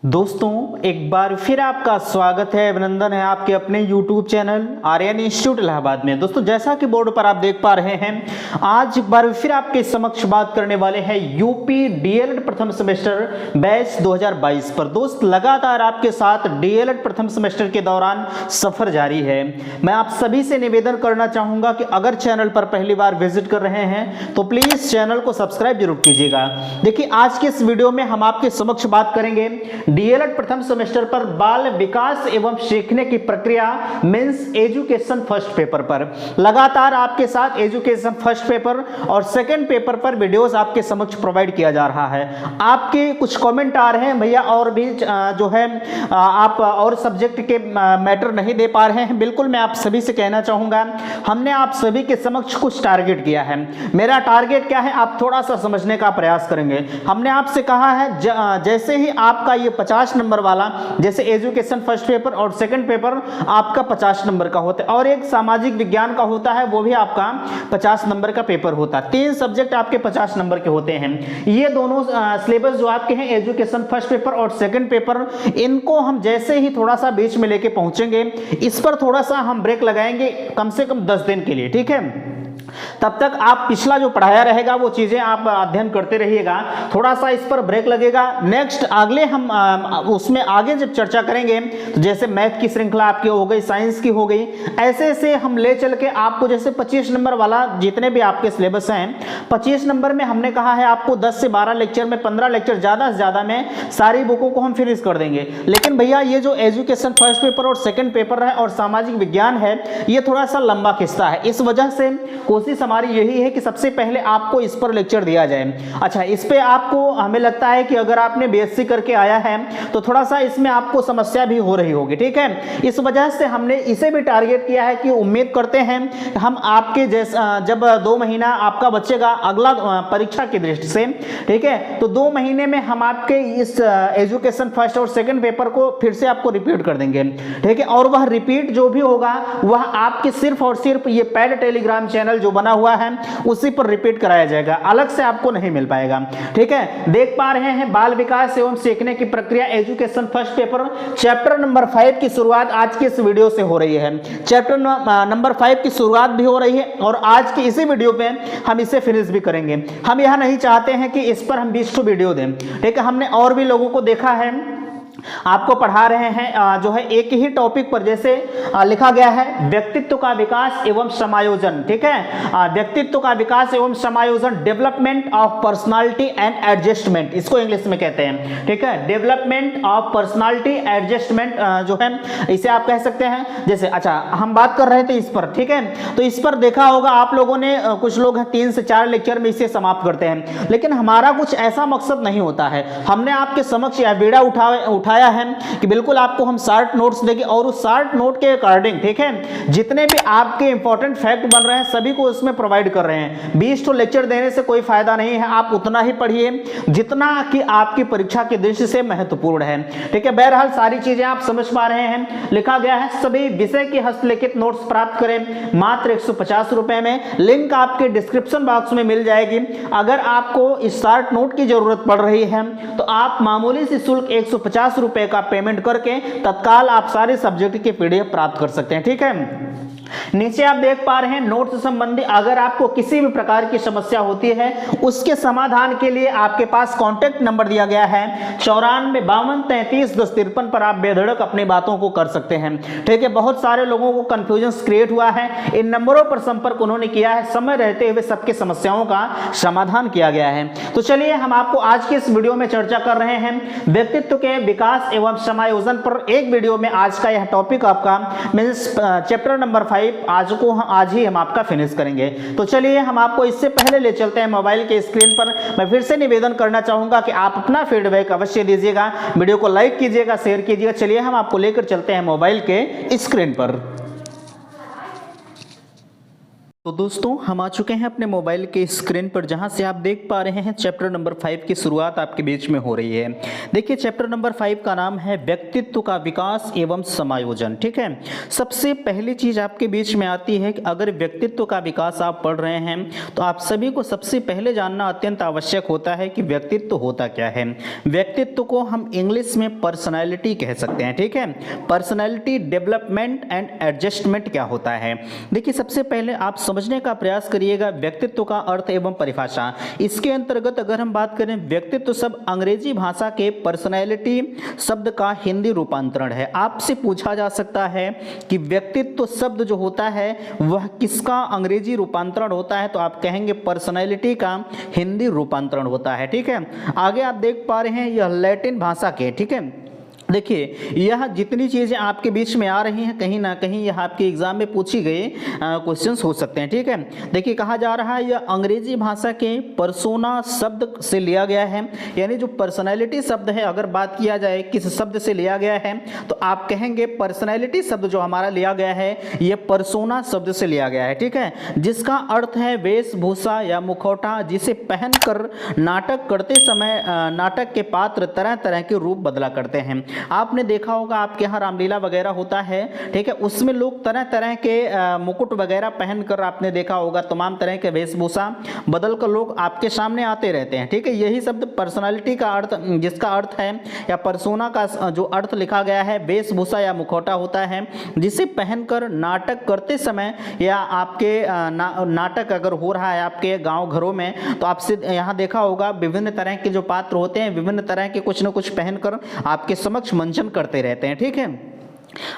दोस्तों एक बार फिर आपका स्वागत है, अभिनंदन है आपके अपने YouTube channel Aryan institute Allahabad में। दोस्तों जैसा कि बोर्ड पर आप देख पा रहे हैं, आज एक बार फिर आपके समक्ष बात करने वाले हैं यूपी डीएलएड प्रथम सेमेस्टर बैच 2022 पर। दोस्त लगातार आपके साथ डीएलएड प्रथम सेमेस्टर के दौरान सफर जारी है। मैं आप सभी से निवेदन करना चाहूंगा कि अगर चैनल पर पहली बार विजिट कर रहे हैं तो प्लीज चैनल को सब्सक्राइब जरूर कीजिएगा। देखिए आज के इस वीडियो में हम आपके समक्ष बात करेंगे डीएलएड प्रथम सेमेस्टर पर बाल विकास एवं सीखने की प्रक्रिया मींस एजुकेशन फर्स्ट पेपर पर। लगातार आपके साथ एजुकेशन फर्स्ट पेपर और सेकंड पेपर पर वीडियोस आपके समक्ष प्रोवाइड किया जा रहा है। आपके कुछ कमेंट आ रहे हैं भैया और भी जो है आप और सब्जेक्ट के मैटर नहीं दे पा रहे हैं। बिल्कुल मैं आप सभी से कहना चाहूंगा, हमने आप सभी के समक्ष कुछ टारगेट किया है। मेरा टारगेट क्या है आप थोड़ा सा समझने का प्रयास करेंगे। हमने आपसे कहा है जैसे ही आपका ये 50 नंबर वाला, जैसे एजुकेशन फर्स्ट पेपर और सेकंड पेपर आपका 50 नंबर का होता है और एक सामाजिक विज्ञान का होता है, वो भी आपका 50 नंबर का पेपर होता है। 3 सब्जेक्ट आपके 50 नंबर के होते हैं। ये दोनों सिलेबस जो आपके हैं एजुकेशन फर्स्ट पेपर और सेकंड पेपर, इनको हम जैसे ही थोड़ा सा बीच में लेके पहुंचेंगे, इस पर थोड़ा सा हम ब्रेक लगाएंगे कम से कम 10 दिन के लिए, ठीक है। तब तक आप पिछला जो पढ़ाया रहेगा वो चीजें आप अध्ययन करते रहिएगा। थोड़ा सा इस पर ब्रेक लगेगा। नेक्स्ट अगले हम उसमें आगे जब चर्चा करेंगे तो जैसे मैथ की श्रृंखला आपकी हो गई, साइंस की हो गई, ऐसे ऐसे हम ले चल के आपको जैसे 25 नंबर वाला जितने भी आपके सिलेबस हैं, 25 नंबर में हमने कहा है आपको 10 से 12 लेक्चर में 15 लेक्चर ज्यादा से ज्यादा में सारी बुकों को हम फिनिश कर देंगे। लेकिन भैया ये जो एजुकेशन फर्स्ट पेपर और सेकंड पेपर है और सामाजिक विज्ञान है, ये थोड़ा सा लंबा किस्सा है। इस वजह से कोशिश हमारी यही है कि सबसे पहले आपको इस पर लेक्चर दिया जाए। अच्छा, इस पे आपको हमें लगता है कि अगर आपने बीएससी करके आया है तो थोड़ा सा इसमें आपको समस्या भी हो रही होगी, ठीक है। इस वजह से हमने इसे भी टारगेट किया है कि उम्मीद करते हैं हम आपके जैसा जब 2 महीना आपका बचेगा अगला परीक्षा की दृष्टि से, ठीक है, तो 2 महीने में हम आपके इस एजुकेशन फर्स्ट और सेकंड पेपर को फिर से आपको रिपीट कर देंगे, ठीक है। और वह रिपीट जो भी होगा वह आपके सिर्फ और सिर्फ ये पेड टेलीग्राम चैनल जो बना हुआ है उसी पर रिपीट कराया जाएगा, अलग से आपको नहीं मिल पाएगा, ठीक है। देख पा रहे हैं बाल विकास एवं सीखने की प्रक्रिया education first paper chapter number 5 की शुरुआत आज के इस वीडियो से हो रही है। चैप्टर नंबर 5 की शुरुआत भी हो रही है और आज की इसी वीडियो पे हम इसे फिनिश भी करेंगे। हम यह नहीं चाहते हैं कि इस पर हम 20 वीडियो दें, ठीक है। हमने और भी लोगों को देखा है आपको पढ़ा रहे हैं जो है एक ही टॉपिक पर, जैसे लिखा गया है व्यक्तित्व का विकास एवं समायोजन, ठीक है। व्यक्तित्व का विकास एवं समायोजन, development of personality and adjustment, इसको इंग्लिश में कहते हैं, ठीक है। डेवलपमेंट ऑफ पर्सनालिटी एडजस्टमेंट जो है इसे आप कह सकते हैं। जैसे अच्छा हम बात कर रहे थे इस पर, ठीक है, तो इस पर देखा होगा आप लोगों ने, कुछ लोग 3 से 4 लेक्चर में इसे समाप्त करते हैं, लेकिन हमारा कुछ ऐसा मकसद नहीं होता है। हमने आपके समक्ष यह बीड़ा उठाया है कि बिल्कुल आपको हम शार्ट नोट्स देंगे और उस शार्ट नोट के अकॉर्डिंग, ठीक है, जितने भी आपके इंपॉर्टेंट फैक्ट बन रहे हैं सभी को उसमें प्रोवाइड कर रहे हैं। 20 तो लेक्चर देने से कोई फायदा नहीं है, आप उतना ही पढ़िए जितना कि आपकी परीक्षा की दृष्टि से महत्वपूर्ण है, ठीक है। बहरहाल सारी चीजें आप समझ पा रहे हैं। लिखा गया है सभी विषय के हस्तलिखित नोट्स प्राप्त करें मात्र 150 रुपए में। लिंक आपके डिस्क्रिप्शन बॉक्स में मिल जाएगी। अगर आपको इस शार्ट नोट की जरूरत पड़ रही है तो आप मामूली सी शुल्क 150 रुपए का पेमेंट करके तत्काल आप सारे सब्जेक्ट के पीडीएफ प्राप्त कर सकते हैं, ठीक है। नीचे आप देख पा रहे हैं नोट से संबंधी अगर आपको किसी भी प्रकार की समस्या होती है उसके समाधान के लिए आपके पास कांटेक्ट नंबर दिया गया है 9452331053 पर आप बेधड़क अपनी बातों को कर सकते हैं, ठीक है। बहुत सारे लोगों को कंफ्यूजन क्रिएट हुआ है, इन नंबरों पर संपर्क उन्होंने किया है, समय रहते हुए सबके समस्याओं का समाधान किया गया है। तो चलिए हम आपको आज के इस वीडियो में चर्चा कर रहे हैं व्यक्तित्व के विकास एवं समायोजन पर। एक वीडियो में आज का यह टॉपिक आपका मींस चैप्टर नंबर 5 आज ही हम आपका फिनिश करेंगे। तो चलिए हम आपको इससे पहले ले चलते हैं मोबाइल के स्क्रीन पर। मैं फिर से निवेदन करना चाहूंगा कि आप अपना फीडबैक अवश्य दीजिएगा, वीडियो को लाइक कीजिएगा, शेयर कीजिएगा। चलिए हम आपको लेकर चलते हैं मोबाइल के स्क्रीन पर। तो दोस्तों हम आ चुके हैं अपने मोबाइल के स्क्रीन पर, जहां से आप देख पा रहे हैं चैप्टर नंबर 5 की शुरुआत आपके बीच में हो रही है। देखिए चैप्टर नंबर 5 का नाम है व्यक्तित्व का विकास एवं समायोजन। ठीक है, सबसे पहली चीज आपके बीच में आती है कि अगर व्यक्तित्व का विकास आप पढ़ रहे हैं तो आप सभी को सबसे पहले जानना अत्यंत आवश्यक होता है कि व्यक्तित्व होता क्या है। व्यक्तित्व को हम इंग्लिश में पर्सनैलिटी कह सकते हैं। ठीक है, पर्सनैलिटी डेवलपमेंट एंड एडजस्टमेंट क्या होता है। देखिए सबसे पहले आप समझने का प्रयास करिएगा व्यक्तित्व का अर्थ एवं परिभाषा। इसके अंतर्गत अगर हम बात करें, व्यक्तित्व शब्द अंग्रेजी भाषा के पर्सनैलिटी शब्द का हिंदी रूपांतरण है। आपसे पूछा जा सकता है कि व्यक्तित्व शब्द जो होता है वह किसका अंग्रेजी रूपांतरण होता है, तो आप कहेंगे पर्सनैलिटी का हिंदी रूपांतरण होता है। ठीक है, आगे आप देख पा रहे हैं यह लैटिन भाषा के, ठीक है, देखिए यह जितनी चीज़ें आपके बीच में आ रही हैं कहीं ना कहीं यह आपके एग्जाम में पूछी गई क्वेश्चंस हो सकते हैं। ठीक है, देखिए कहा जा रहा है यह अंग्रेजी भाषा के पर्सोना शब्द से लिया गया है, यानी जो पर्सनैलिटी शब्द है अगर बात किया जाए किस शब्द से लिया गया है तो आप कहेंगे पर्सनैलिटी शब्द जो हमारा लिया गया है यह पर्सोना शब्द से लिया गया है। ठीक है, जिसका अर्थ है वेशभूषा या मुखौटा, जिसे पहनकर नाटक करते समय नाटक के पात्र तरह तरह के रूप बदला करते हैं। आपने देखा होगा आपके यहाँ रामलीला वगैरह होता है, ठीक है, उसमें लोग तरह तरह के मुकुट वगैरह पहनकर आपने देखा होगा तमाम तरह के वेशभूषा बदलकर लोग आपके सामने आते रहते हैं। ठीक है, यही शब्द पर्सनालिटी का अर्थ, जिसका अर्थ है या पर्सोना का जो अर्थ लिखा गया है वेशभूषा या मुखौटा होता है, जिसे पहनकर नाटक करते समय या आपके नाटक अगर हो रहा है आपके गाँव घरों में तो आपसे यहाँ देखा होगा विभिन्न तरह के जो पात्र होते हैं विभिन्न तरह के कुछ न कुछ पहनकर आपके समक्ष मंचन करते रहते हैं। ठीक है,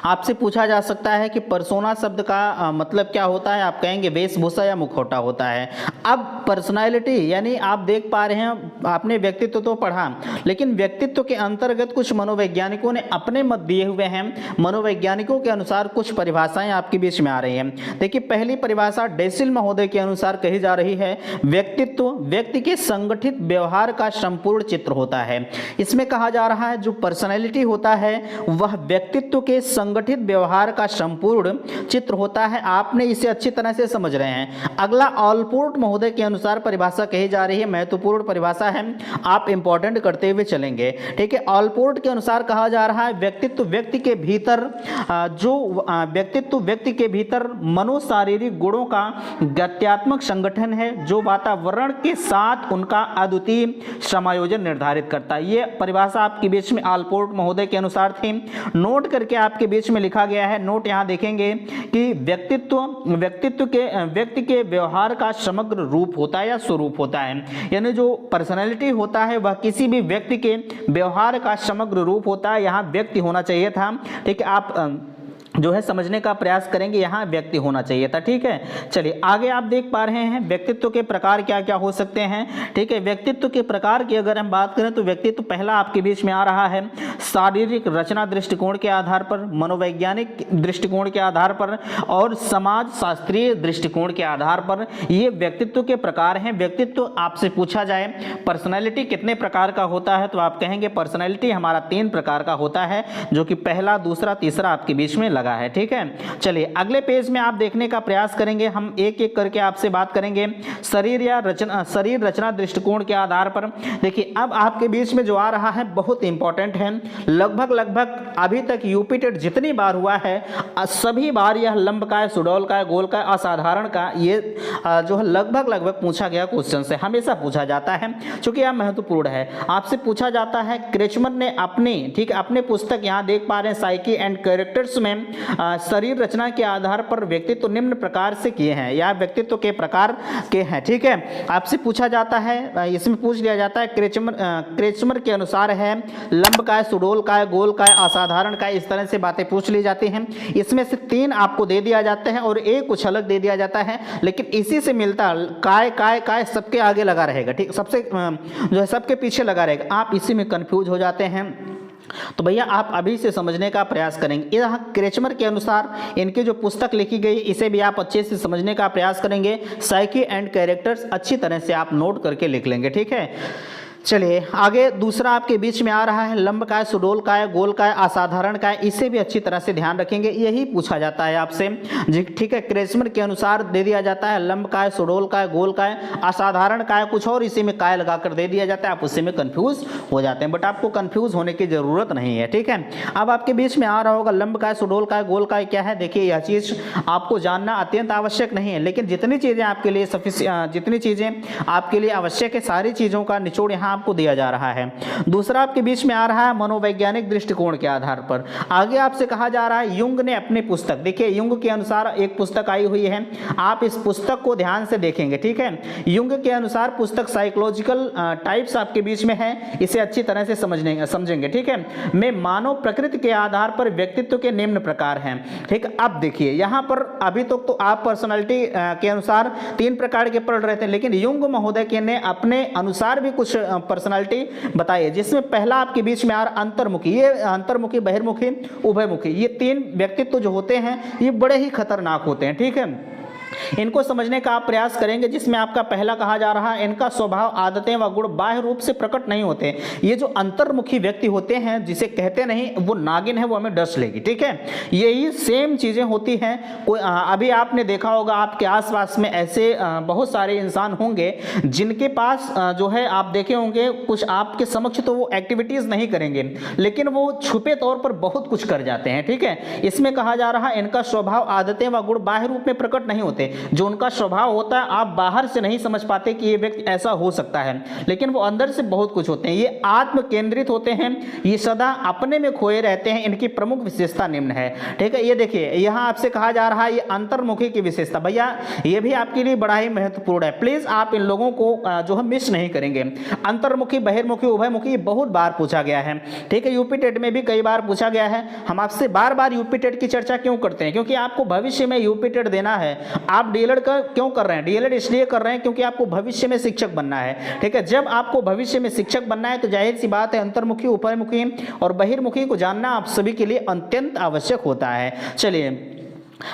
आपसे पूछा जा सकता है कि पर्सोना शब्द का मतलब क्या होता है, आप कहेंगे वेशभूषा या मुखौटा होता है। अब पर्सनालिटी यानी आप देख पा रहे हैं आपने व्यक्तित्व तो पढ़ा, लेकिन व्यक्तित्व के अंतर्गत कुछ मनोवैज्ञानिकों ने अपने मत दिए हुए हैं। मनोवैज्ञानिकों के अनुसार कुछ परिभाषाएं आपके बीच में आ रही हैं। देखिए पहली परिभाषा डेसिल महोदय के अनुसार कही जा रही है, व्यक्तित्व व्यक्ति के संगठित व्यवहार का संपूर्ण चित्र होता है। इसमें कहा जा रहा है जो पर्सनैलिटी होता है वह व्यक्तित्व के संगठित व्यवहार का संपूर्ण चित्र होता है। आपने इसे अच्छी तरह से समझ रहे हैं। अगला ऑलपोर्ट महोदय के अनुसार परिभाषा कही जा रही है, महत्वपूर्ण परिभाषा है, आप इंपॉर्टेंट करते हुए चलेंगे। ठीक है, ऑलपोर्ट के अनुसार कहा जा रहा है व्यक्तित्व व्यक्ति के भीतर व्यक्तित्व व्यक्ति के भीतर मनोशारीरिक गुणों का गत्यात्मक संगठन है जो वातावरण के साथ उनका अद्वितीय समायोजन निर्धारित करता है। यह परिभाषा आपके बीच में ऑलपोर्ट महोदय के अनुसार थी। नोट करके आपके बीच में लिखा गया है, नोट यहां देखेंगे कि व्यक्ति के व्यवहार का समग्र रूप होता है या स्वरूप होता है, यानी जो पर्सनैलिटी होता है वह किसी भी व्यक्ति के व्यवहार का समग्र रूप होता है। यहां व्यक्ति होना चाहिए था। ठीक है, आप जो है समझने का प्रयास करेंगे, यहाँ व्यक्ति होना चाहिए था। ठीक है, चलिए आगे आप देख पा रहे हैं व्यक्तित्व के प्रकार क्या क्या हो सकते हैं। ठीक है, व्यक्तित्व के प्रकार की अगर हम बात करें तो व्यक्तित्व पहला आपके बीच में आ रहा है शारीरिक रचना दृष्टिकोण के आधार पर, मनोवैज्ञानिक दृष्टिकोण के आधार पर और समाज शास्त्रीय दृष्टिकोण के आधार पर ये व्यक्तित्व के प्रकार हैं। व्यक्तित्व आपसे पूछा जाए पर्सनैलिटी कितने प्रकार का होता है तो आप कहेंगे पर्सनैलिटी हमारा 3 प्रकार का होता है, जो कि पहला दूसरा तीसरा आपके बीच में लगा है। ठीक है, चलिए अगले पेज में आप देखने का प्रयास करेंगे, हम एक एक करके आपसे बात करेंगे शरीर रचना दृष्टिकोण के आधार पर। देखिए अब आपके बीच में जो आ रहा है बहुत इंपॉर्टेंट है, लगभग अभी तक यूपी टेट जितनी बार हुआ है सभी बार यह लंबकाय, सुडौलकाय, गोलकाय, असाधारण का ये जो है लगभग पूछा गया क्वेश्चन से हमेशा पूछा जाता है, क्योंकि यह महत्वपूर्ण है। आपसे पूछा जाता है, क्रेचमर ने अपने पुस्तक यहाँ देख पा रहे हैं साइकी एंड कैरेक्टर्स में शरीर रचना के आधार पर व्यक्तित्व निम्न प्रकार से किए हैं या व्यक्तित्व के प्रकार के हैं। ठीक है, आपसे पूछा जाता है, इसमें पूछ लिया जाता है क्रेचमर के अनुसार है लंबकाय, सुडौलकाय, गोलकाय, असाधारण काय, इस तरह से बातें पूछ ली जाती हैं। इसमें से 3 आपको दे दिया जाता है और एक कुछ अलग दे दिया जाता है, लेकिन इसी से मिलता काय सबके आगे लगा रहेगा। ठीक, सबसे जो है सबके पीछे लगा रहेगा, आप इसी में कंफ्यूज हो जाते हैं। तो भैया आप अभी से समझने का प्रयास करेंगे। यहाँ क्रेचमर के अनुसार इनकी जो पुस्तक लिखी गई इसे भी आप अच्छे से समझने का प्रयास करेंगे। साइकी एंड कैरेक्टर्स अच्छी तरह से आप नोट करके लिख लेंगे। ठीक है, चलिए आगे दूसरा आपके बीच में आ रहा है लंबकाय, सुडौलकाय, गोलकाय, असाधारण काय। इसे भी अच्छी तरह से ध्यान रखेंगे, यही पूछा जाता है आपसे जी, ठीक है। क्रेसमर के अनुसार दे दिया जाता है लंबकाय, सुडौलकाय, गोलकाय, असाधारण काय, कुछ और इसी में काय लगाकर दे दिया जाता है, आप उसी में कंफ्यूज हो जाते हैं, बट आपको कंफ्यूज होने की जरूरत नहीं है, ठीक है। अब आपके बीच में आ रहा होगा लंबकाय, सुडौलकाय, गोलकाय क्या है। देखिए यह चीज आपको जानना अत्यंत आवश्यक नहीं है, लेकिन जितनी चीजें आपके लिए जितनी चीजें आपके लिए आवश्यक है, सारी चीजों का निचोड़ यहाँ आपको दिया जा रहा है। दूसरा आपके बीच में आ रहा है मनोवैज्ञानिक दृष्टिकोण के आधार पर। आगे आपसे कहा जा रहा है युंग ने अपनी पुस्तक, देखिए युंग के अनुसार एक पुस्तक आई हुई है, आप इस पुस्तक को ध्यान से देखेंगे, ठीक है। युंग के अनुसार पुस्तक साइकोलॉजिकल टाइप्स आपके बीच में है, इसे अच्छी तरह से समझेंगे, ठीक है। में मानव प्रकृति के आधार पर व्यक्तित्व के निम्न प्रकार हैं, ठीक। अब देखिए यहां पर अभी तक तो आप पर्सनालिटी के अनुसार 3 प्रकार के पढ़ रहे थे, लेकिन युंग महोदय के ने अपने अनुसार भी कुछ पर्सनालिटी बताई है, जिसमें पहला आपके बीच में आ रहा अंतर्मुखी। ये अंतर्मुखी, बहिर्मुखी, उभयमुखी, ये 3 व्यक्तित्व जो होते हैं ये बड़े ही खतरनाक होते हैं, ठीक है। इनको समझने का आप प्रयास करेंगे, जिसमें आपका पहला कहा जा रहा है इनका स्वभाव, आदतें व गुण बाह्य रूप से प्रकट नहीं होते। ये जो अंतर्मुखी व्यक्ति होते हैं, जिसे कहते नहीं वो नागिन है, वो हमें डस लेगी, ठीक है। यही सेम चीजें होती हैं। कोई अभी आपने देखा होगा आपके आसपास में ऐसे बहुत सारे इंसान होंगे जिनके पास जो है आप देखे होंगे कुछ आपके समक्ष तो वो एक्टिविटीज नहीं करेंगे, लेकिन वो छुपे तौर पर बहुत कुछ कर जाते हैं, ठीक है। इसमें कहा जा रहा है इनका स्वभाव, आदतें व गुण बाह्य रूप में प्रकट नहीं होते। जो उनका स्वभाव होता है आप बाहर से नहीं समझ पाते कि ये व्यक्ति ऐसा हो सकता है, लेकिन वो अंदर से बहुत कुछ होते हैं। ये आत्म केंद्रित होते हैं, ये सदा अपने में खोए रहते हैं। इनकी प्रमुख विशेषता निम्न है, ठीक है। ये देखिए यहां आपसे कहा जा रहा है ये अंतर्मुखी की विशेषता, भैया ये भी आपके लिए बड़ा ही महत्वपूर्ण है, प्लीज आप इन लोगों को जो है मिस नहीं करेंगे। अंतर्मुखी, बहिर्मुखी, उभयमुखी, ये बहुत बार पूछा गया है, ठीक है। यूपी टेट में भी कई बार पूछा गया है। हम आपसे बार बार यूपी टेट की चर्चा क्यों करते हैं, क्योंकि आपको भविष्य में यूपी टेट देना है। आप डीएलएड का क्यों कर रहे हैं, डीएलएड इसलिए कर रहे हैं क्योंकि आपको भविष्य में शिक्षक बनना है, ठीक है। जब आपको भविष्य में शिक्षक बनना है तो जाहिर सी बात है अंतर्मुखी, उपरमुखी और बहिर्मुखी को जानना आप सभी के लिए अत्यंत आवश्यक होता है। चलिए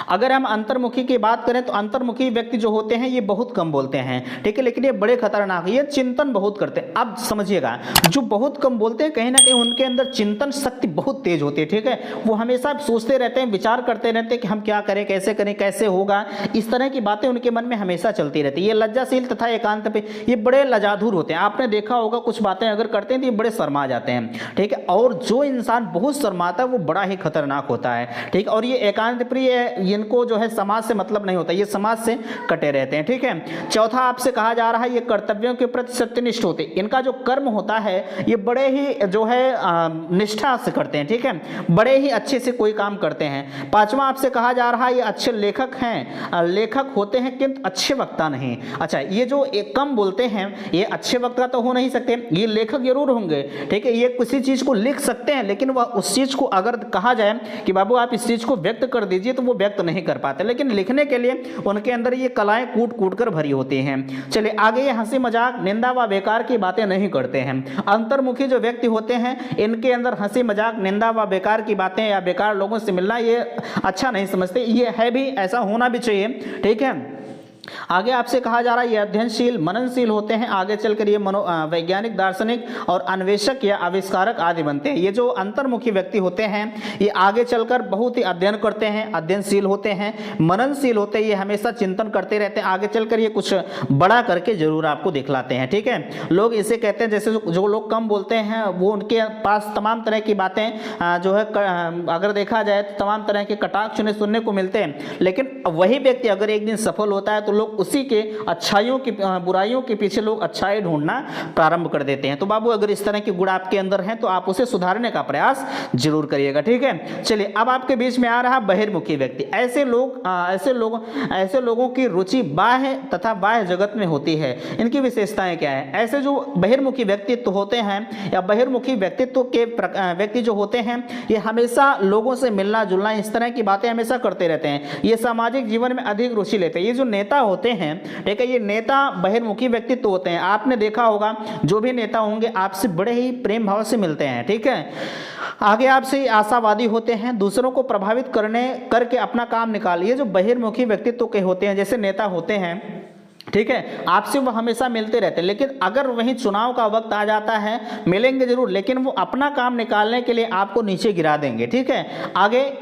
अगर हम अंतर्मुखी की बात करें तो अंतर्मुखी व्यक्ति जो होते हैं ये बहुत कम बोलते हैं, ठीक है, लेकिन ये बड़े खतरनाक, ये चिंतन बहुत करते हैं। अब समझिएगा जो बहुत कम बोलते हैं कहीं ना कहीं उनके अंदर चिंतन शक्ति बहुत तेज होती है, ठीक है। वो हमेशा सोचते रहते हैं, विचार करते रहते हैं कि हम क्या करें, कैसे होगा, इस तरह की बातें उनके मन में हमेशा चलती रहती है। ये लज्जाशील तथा एकांत पे ये बड़े लजाधुर होते हैं। आपने देखा होगा कुछ बातें अगर करते हैं तो ये बड़े शर्मा जाते हैं, ठीक है। और जो इंसान बहुत शर्माता है वो बड़ा ही खतरनाक होता है, ठीक। और ये एकांत प्रिय, इनको जो है समाज से मतलब नहीं होता, ये समाज से कटे रहते हैं, ठीक है। चौथा आपसे कहा जा रहा है ये कर्तव्यों के प्रति सत्यनिष्ठ होते हैं। इनका जो कर्म होता है ये बड़े ही जो है निष्ठा से करते हैं, ठीक है, बड़े ही अच्छे से कोई काम करते हैं। पांचवा आपसे कहा जा रहा है ये अच्छे लेखक हैं, लेखक होते हैं किंतु अच्छे वक्ता नहीं। अच्छा, ये जो एक कम बोलते हैं ये अच्छे वक्ता तो हो नहीं सकते, ये लेखक जरूर होंगे, ठीक है। ये किसी चीज को लिख सकते हैं, लेकिन वह उस चीज को अगर कहा जाए कि बाबू आप इस चीज को व्यक्त कर दीजिए तो वो व्यक्त नहीं कर पाते, लेकिन लिखने के लिए उनके अंदर ये कलाएं कूट कर भरी होती हैं। चलिए आगे, ये हंसी मजाक, निंदा व बेकार की बातें नहीं करते हैं। अंतर्मुखी जो व्यक्ति होते हैं इनके अंदर हंसी मजाक, निंदा व बेकार की बातें या बेकार लोगों से मिलना ये अच्छा नहीं समझते। ये है भी, ऐसा होना भी चाहिए, ठीक है। आगे आपसे कहा जा रहा है ये अध्ययनशील, मननशील होते हैं। आगे चलकर ये वैज्ञानिक, दार्शनिक और अन्वेषक या आविष्कारक आदि बनते हैं। ये जो अंतर्मुखी व्यक्ति होते हैं ये आगे चलकर बहुत ही अध्ययन करते हैं, अध्ययनशील होते हैं, मननशील होते हैं, ये हमेशा चिंतन करते रहते हैं। आगे चलकर ये कुछ बड़ा करके जरूर आपको दिखलाते हैं, ठीक है। लोग इसे कहते हैं, जैसे जो लोग कम बोलते हैं वो उनके पास तमाम तरह की बातें जो है अगर देखा जाए तो तमाम तरह के कटाक्ष सुनने को मिलते हैं, लेकिन वही व्यक्ति अगर एक दिन सफल होता है तो लोग उसी के अच्छाइयों की, बुराइयों के पीछे लोग अच्छाई ढूंढना प्रारंभ कर देते हैं। तो बाबू अगर इस तरह के गुण आपके अंदर हैं तो आप उसे सुधारने का प्रयास जरूर करिएगा, ठीक है। चलिए अब आपके बीच में आ रहा बहिर्मुखी व्यक्ति। ऐसे लोगों की रुचि बाह्य तथा बाह्य जगत में होती है। इनकी विशेषताएं क्या है? ऐसे जो बहिर्मुखी व्यक्तित्व होते हैं या बहिर्मुखी व्यक्तित्व के व्यक्ति जो होते हैं ये हमेशा लोगों से मिलना जुलना, इस तरह की बातें हमेशा करते रहते हैं। ये सामाजिक जीवन में अधिक रुचि लेते हैं। ये जो नेता होते हैं, ठीक है, ये नेता बहिर्मुखी व्यक्तित्व होते हैं। आपने देखा होगा जो भी नेता होंगे आपसे बड़े ही प्रेम भाव से मिलते हैं, ठीक है। आगे आपसे आशावादी होते हैं, दूसरों को प्रभावित करके अपना काम निकालिए। जो बहिर्मुखी व्यक्तित्व के होते हैं, जैसे नेता होते हैं, ठीक है, आपसे वो हमेशा मिलते रहते हैं, लेकिन अगर वहीं चुनाव का वक्त आ जाता है, मिलेंगे जरूर, लेकिन वो अपना काम निकालने के लिए आपको नीचे गिरा देंगे। ठीक है, आगे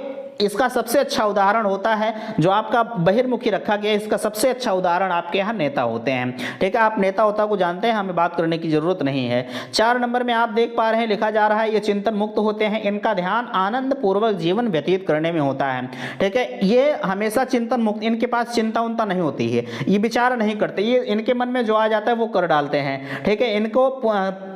इसका सबसे अच्छा उदाहरण होता है जो आपका बहिर्मुखी रखा गया है, इसका सबसे अच्छा उदाहरण आपके यहाँ नेता होते हैं। ठीक है, आप नेता होता को जानते हैं, हमें बात करने की जरूरत नहीं है। 4 नंबर में आप देख पा रहे हैं, लिखा जा रहा है ये चिंतन मुक्त होते हैं, इनका ध्यान आनंद पूर्वक जीवन व्यतीत करने में होता है। ठीक है, ये हमेशा चिंतन मुक्त, इनके पास चिंता उनता नहीं होती है, ये विचार नहीं करते, ये इनके मन में जो आ जाता है वो कर डालते हैं। ठीक है, इनको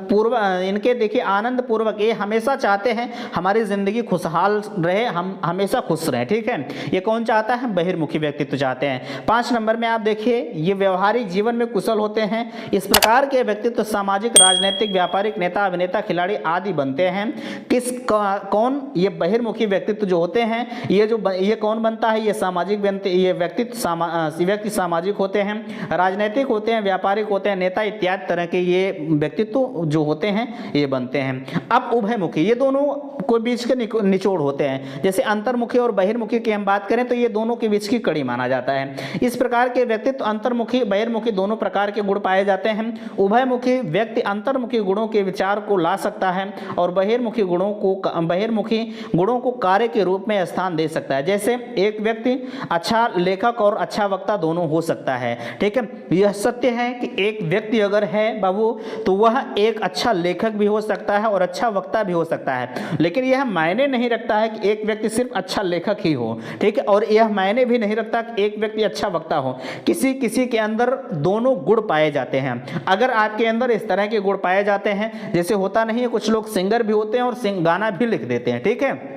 इनके देखिए आनंद पूर्वक, ये हमेशा चाहते हैं हमारी जिंदगी खुशहाल रहे, हम हमेशा खुश रहे। ठीक है, ये कौन चाहता है? बहिर्मुखी व्यक्तित्व चाहते हैं। 5 नंबर में आप देखिए, ये व्यवहारिक जीवन में कुशल होते हैं। इस प्रकार के व्यक्तित्व सामाजिक, राजनीतिक, व्यापारिक, नेता, अभिनेता, खिलाड़ी आदि बनते हैं। कौन? ये बहिर्मुखी व्यक्तित्व जो होते हैं, ये कौन बनता है? ये सामाजिक बनते, ये व्यक्ति सामाजिक होते हैं, राजनीतिक होते हैं, व्यापारिक होते हैं, नेता इत्यादि तरह के ये व्यक्तित्व जो होते हैं ये बनते हैं। अब उभयमुखी, ये दोनों को बीच के निचोड़ होते हैं। जैसे अंतर्मुखी और बहिर्मुखी की हम बात करें तो ये दोनों के बीच की कड़ी माना जाता है। इस प्रकार के व्यक्तित्व अंतर्मुखी, बहिर्मुखी दोनों प्रकार के गुण पाए जाते हैं। उभयमुखी व्यक्ति अंतर्मुखी गुणों के विचार को ला सकता है और बहिर्मुखी गुणों को कार्य के रूप में स्थान दे सकता है। जैसे एक व्यक्ति अच्छा लेखक और अच्छा वक्ता दोनों हो सकता है। ठीक है, यह सत्य है कि एक व्यक्ति अगर है बाबू तो वह एक अच्छा लेखक भी हो सकता है और अच्छा वक्ता भी हो सकता है, लेकिन यह मायने नहीं रखता है कि एक व्यक्ति सिर्फ अच्छा लेखक ही हो। ठीक है, और यह मायने भी नहीं रखता कि एक व्यक्ति अच्छा वक्ता हो। किसी किसी के अंदर दोनों गुण पाए जाते हैं। अगर आपके अंदर इस तरह के गुण पाए जाते हैं, जैसे होता नहीं है कुछ लोग सिंगर भी होते हैं और गाना भी लिख देते हैं। ठीक है,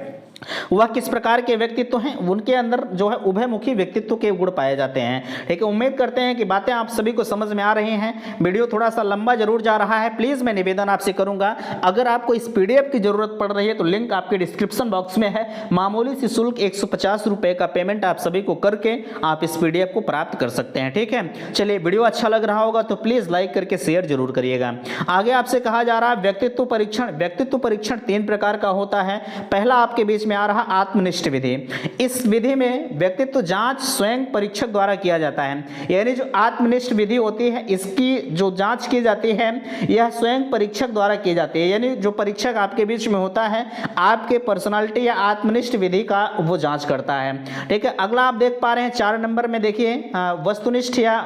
वह किस प्रकार के व्यक्तित्व हैं? उनके अंदर जो है उभयमुखी व्यक्तित्व के गुण पाए जाते हैं। ठीक है, उम्मीद करते हैं कि बातें आप सभी को समझ में आ रही हैं। वीडियो थोड़ा सा लंबा जरूर जा रहा है, प्लीज मैं निवेदन आपसे करूंगा, अगर आपको इस पीडीएफ की जरूरत पड़ रही है तो लिंक आपके डिस्क्रिप्शन बॉक्स में है। मामूली सी शुल्क 150 रुपए का पेमेंट आप सभी को करके आप इस पीडीएफ को प्राप्त कर सकते हैं। ठीक है, चलिए, वीडियो अच्छा लग रहा होगा तो प्लीज लाइक करके शेयर जरूर करिएगा। आगे आपसे कहा जा रहा है व्यक्तित्व परीक्षण। व्यक्तित्व परीक्षण 3 प्रकार का होता है। पहला आपके बीच में आ रहा आत्मनिष्ठ विधि। इस विधि में व्यक्तित्व जांच स्वयं परीक्षक द्वारा किया जाता है। यानी जो आत्मनिष्ठ विधि होती है, इसकी जो जांच की जाती है यह स्वयं परीक्षक द्वारा की जाती है। यानी जो परीक्षक आपके बीच में होता है, आपके पर्सनालिटी या आत्मनिष्ठ विधि का वो जांच करता है। ठीक है, अगला आप देख पा रहे हैं 4 नंबर में देखिए वस्तुनिष्ठ या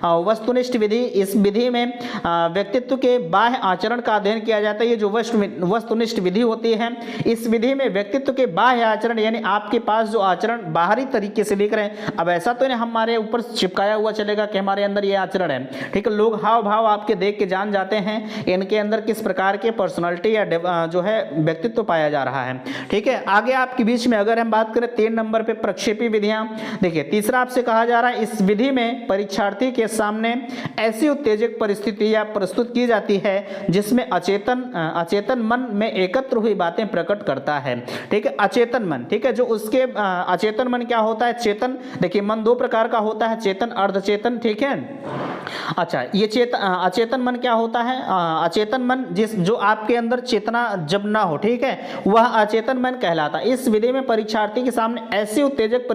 वस्तुनिष्ठ विधि। इस विधि में व्यक्तित्व के बाह्य आचरण का अध्ययन किया जाता है। ये जो वस्तुनिष्ठ विधि होती है, इस विधि में व्यक्तित्व के बाह्य आचरण, यानी आपके पास जो आचरण बाहरी तरीके से दिख रहे हैं, अब ऐसा तो नहीं हमारे ऊपर चिपकाया हुआ चलेगा कि हमारे अंदर ये आचरण है। ठीक है, लोग हाव भाव आपके देख के जान जाते हैं इनके अंदर किस प्रकार के पर्सनालिटी या जो है व्यक्तित्व पाया जा रहा है। ठीक है, आगे आपके बीच में अगर हम बात करें 3 नंबर पे प्रक्षेपी विधियां। देखिए, तीसरा आपसे कहा जा रहा है इस विधि में परीक्षार्थी के सामने ऐसी उत्तेजक परिस्थिति या प्रस्तुत की जाती है जिसमें अचेतन मन में एकत्र हुई बातें प्रकट करता है। ठीक है, अचेतन मन। ठीक है, जो उसके अचेतन मन क्या होता है? चेतन। देखिए, मन 2 प्रकार का होता है, चेतन, अर्धचेतन। ठीक है, अच्छा, ये अचेतन मन क्या होता है? अचेतन मन जो आपके अंदर चेतना जब ना हो, ठीक है, वह अचेतन मन कहलाता है। इस विधि में परीक्षार्थी के सामने ऐसी उत्तेजक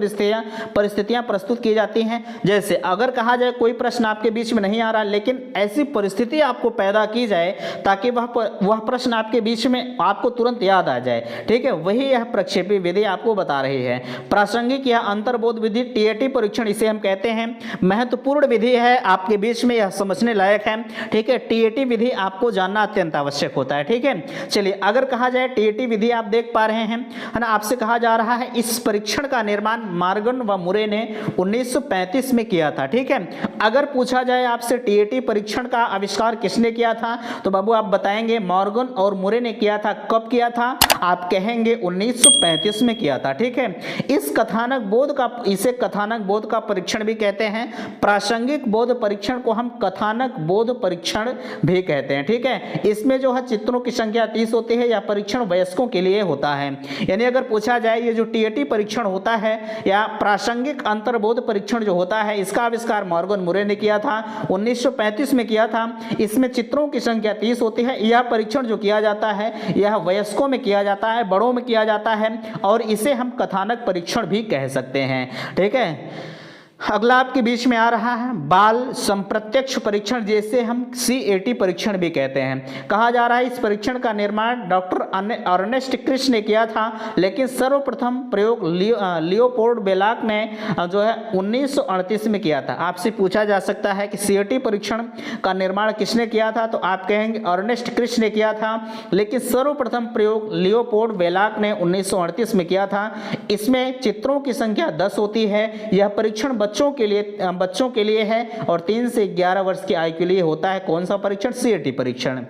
परिस्थितियां प्रस्तुत की जाती हैं, जैसे अगर कहा जाए कोई प्रश्न आपके बीच में नहीं आ रहा, लेकिन ऐसी परिस्थिति आपको पैदा की जाए ताकि वह प्रश्न आपके बीच में आपको तुरंत याद आ जाए। ठीक है, वही यह प्रक्षेपी विधि आपको बता रही है। प्रासंगिक या अंतर्बोध विधि, टीएटी परीक्षण इसे हम कहते हैं, महत्वपूर्ण विधि है, आपके बीच में यह समझने लायक है। ठीक है, टीएटी विधि आपको जानना अत्यंत आवश्यक होता है। ठीक है, चलिए, अगर कहा जाए टीएटी विधि आप देख पा रहे हैं, है ना, आपसे कहा जा रहा है इस परीक्षण का निर्माण मॉर्गन व मुरे ने 1935 में किया था। ठीक है, अगर पूछा जाए आपसे टीएटी परीक्षण का आविष्कार किसने किया था, तो बाबू आप बताएंगे मॉर्गन और मुरे ने किया था। कब किया था? आप कहेंगे 1935 में किया था। ठीक है, इसे कथानक बोध का परीक्षण भी कहते हैं। प्रासंगिक बोध परीक्षण को हम कथानक बोध परीक्षण भी कहते हैं। ठीक है, इसमें जो है चित्रों की संख्या 30 होती है, या परीक्षण वयस्कों के लिए होता है। यानी अगर पूछा जाए ये जो टीएटी परीक्षण होता है या प्रासंगिक अंतर्बोध परीक्षण जो होता है, इसका आविष्कार मॉर्गन मुरे ने किया था, 1935 में किया था। इसमें चित्रों की संख्या 30 होती है। यह परीक्षण जो किया जाता है यह वयस्कों में किया जाता है, बड़ों में किया जाता है, और इसे हम कथानक परीक्षण भी कह सकते हैं। ठीक है, अगला आपके बीच में आ रहा है बाल संप्रत्यक्ष परीक्षण, जैसे हम CAT परीक्षण भी कहते हैं। कहा जा रहा है इस परीक्षण का निर्माण डॉक्टर अर्नेस्ट क्रिश ने किया था, लेकिन सर्वप्रथम प्रयोग लियोपोल्ड बेलाक ने जो है 1938 में किया था। आपसे पूछा जा सकता है कि CAT परीक्षण का निर्माण किसने किया था, तो आप कहेंगे अर्नेस्ट क्रिश ने किया था, लेकिन सर्वप्रथम प्रयोग लियोपोल्ड बेलाक ने 1938 में किया था। इसमें चित्रों की संख्या 10 होती है। यह परीक्षण बच्चों के लिए है और 3 से 11 वर्ष की आयु के लिए होता है। कौन सा परीक्षण? CAT परीक्षण।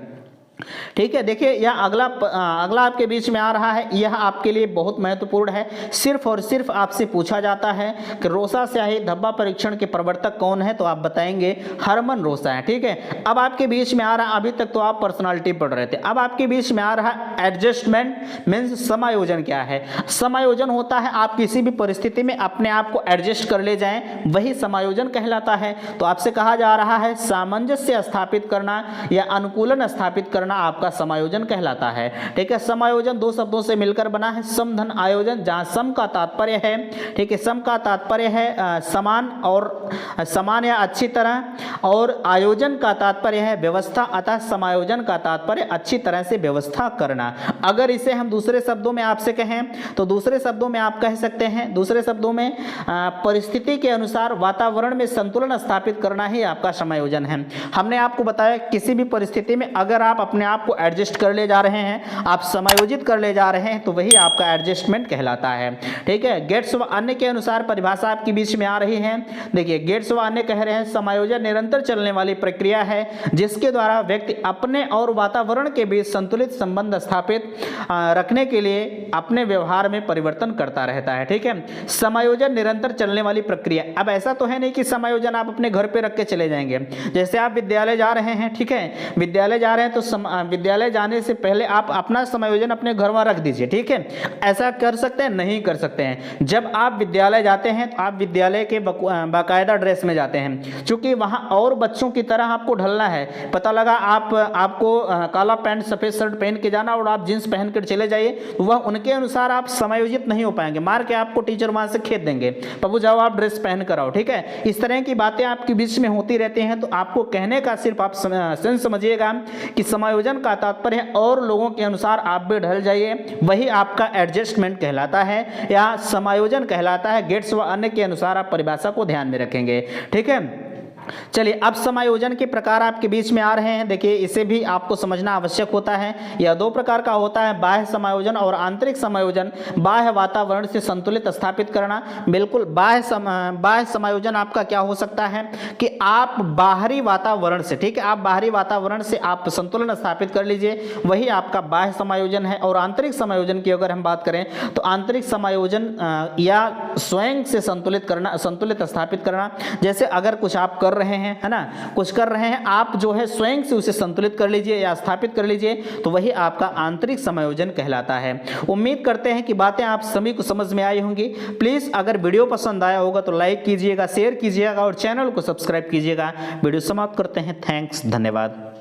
ठीक है, देखिए यह अगला आपके बीच में आ रहा है, यह आपके लिए बहुत महत्वपूर्ण है। सिर्फ और सिर्फ आपसे पूछा जाता है कि रोसा स्याही धब्बा परीक्षण के प्रवर्तक कौन है, तो आप बताएंगे हरमन रोसा है। ठीक है, अब आपके बीच में आ रहा, अभी तक तो आप पर्सनालिटी पढ़ रहे थे, अब आपके बीच में आ रहा एडजस्टमेंट मीन्स समायोजन। क्या है समायोजन? होता है आप किसी भी परिस्थिति में अपने आप को एडजस्ट कर ले जाएं, वही समायोजन कहलाता है। तो आपसे कहा जा रहा है सामंजस्य स्थापित करना या अनुकूलन स्थापित करना आपका समायोजन कहलाता है। ठीक है, समायोजन 2 शब्दों से मिलकर बना है, समधन आयोजन, जहां सम का तात्पर्य है, ठीक है, सम का तात्पर्य है समान और समान या अच्छी तरह, और आयोजन का तात्पर्य है व्यवस्था, अतः समायोजन का तात्पर्य अच्छी तरह से व्यवस्था करना। अगर इसे हम दूसरे शब्दों में आपसे कहें तो दूसरे शब्दों में आप कह सकते हैं, दूसरे शब्दों में परिस्थिति के अनुसार वातावरण में संतुलन स्थापित करना ही आपका समायोजन है। हमने आपको बताया किसी भी परिस्थिति में अगर आप अपने आप को एडजस्ट कर ले जा रहे हैं, आप समायोजित कर ले जा रहे हैं, तो वही आपका एडजस्टमेंट कहलाता है। ठीक है, गेट्स व अन्य के अनुसार परिभाषा आपके बीच में आ रही है। देखिए गेट्स व अन्य कह रहे हैं समायोजन निरंतर चलने वाली प्रक्रिया है जिसके द्वारा व्यक्ति अपने और वातावरण के बीच संतुलित संबंध स्थापित रखने के लिए अपने व्यवहार में परिवर्तन करता रहता है। ठीक है, समायोजन निरंतर चलने वाली प्रक्रिया। अब ऐसा तो है नहीं कि समायोजन आप अपने घर पे रख के चले जाएंगे। जैसे आप विद्यालय जा रहे हैं, ठीक है, विद्यालय जा रहे हैं तो विद्यालय जाने से पहले आप अपना समायोजन अपने घर में रख दीजिए। ठीक है, ऐसा कर सकते हैं? नहीं कर सकते हैं। जब आप विद्यालय जाते हैं तो आप विद्यालय के बाकायदा ड्रेस में जाते हैं, क्योंकि वहां और बच्चों की तरह आपको ढलना है। पता लगा आपको काला पैंट सफेद शर्ट पहन के जाना और आप जींस पहन कर चले जाइए, तो वह उनके अनुसार आप समायोजित नहीं हो पाएंगे, मार के आपको टीचर वहां से खेद देंगे, बाबू जाओ आप ड्रेस पहन कर आओ। ठीक है, इस तरह की बातें आपके बीच में होती रहती हैं। तो आपको कहने का सिर्फ आप सेंस समझिएगा कि समायोजन का तात्पर्य और लोगों के अनुसार आप भी ढल जाइए, वही आपका एडजस्टमेंट कहलाता है या समायोजन कहलाता है। गेट्स व अन्य के अनुसार आप परिभाषा को ध्यान में रखेंगे। ठीक है, चलिए अब समायोजन के प्रकार आपके बीच में आ रहे हैं। देखिए इसे भी आपको समझना आवश्यक होता है। यह 2 प्रकार का होता है, बाह्य समायोजन और आंतरिक समायोजन। बाह्य वातावरण से संतुलित स्थापित करना, बिल्कुल बाह्य समायोजन आपका क्या हो सकता है कि आप बाहरी वातावरण से, ठीक है, आप बाहरी वातावरण से आप संतुलन स्थापित कर लीजिए, वही आपका बाह्य समायोजन है। और आंतरिक समायोजन की अगर हम बात करें तो आंतरिक समायोजन या स्वयं से संतुलित स्थापित करना। जैसे अगर कुछ आप कर रहे हैं, है ना, कुछ कर रहे हैं, आप जो है स्वयं से उसे संतुलित कर लीजिए या स्थापित कर लीजिए, तो वही आपका आंतरिक समायोजन कहलाता है। उम्मीद करते हैं कि बातें आप सभी को समझ में आई होंगी। प्लीज अगर वीडियो पसंद आया होगा तो लाइक कीजिएगा, शेयर कीजिएगा और चैनल को सब्सक्राइब कीजिएगा। वीडियो समाप्त करते हैं। थैंक्स, धन्यवाद।